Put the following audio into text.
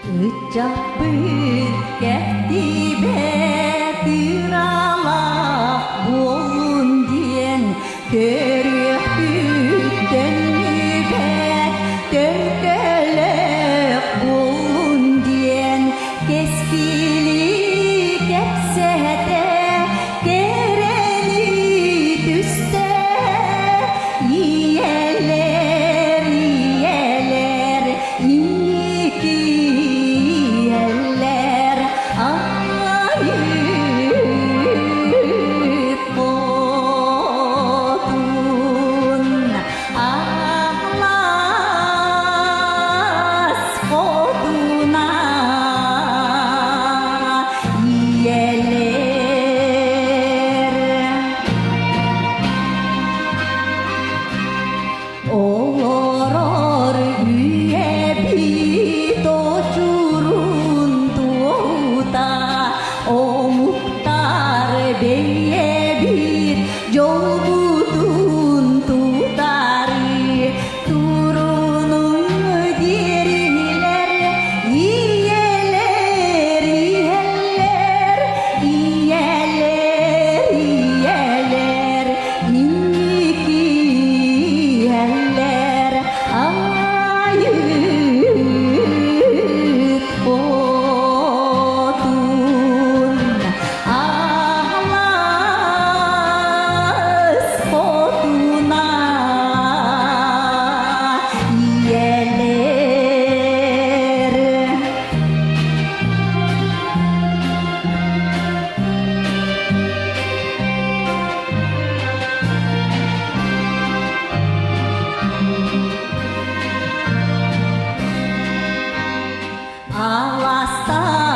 Ucap kehtibe tırala bolun diyen körüh büttenübe dönkelek bolun diyen keskilik etsede kereni düste yiyeler yiyeler inniki eller ayıp odun ağlas oduna yiyeler oloror üye bir doçurun tuğda o muhtar beye bir yol budun tutarı turunun derinler yiyeler yiyeler yiyeler yiyeler inniki eller ayıp odun ağlas oduna yiyeler. Ağlastan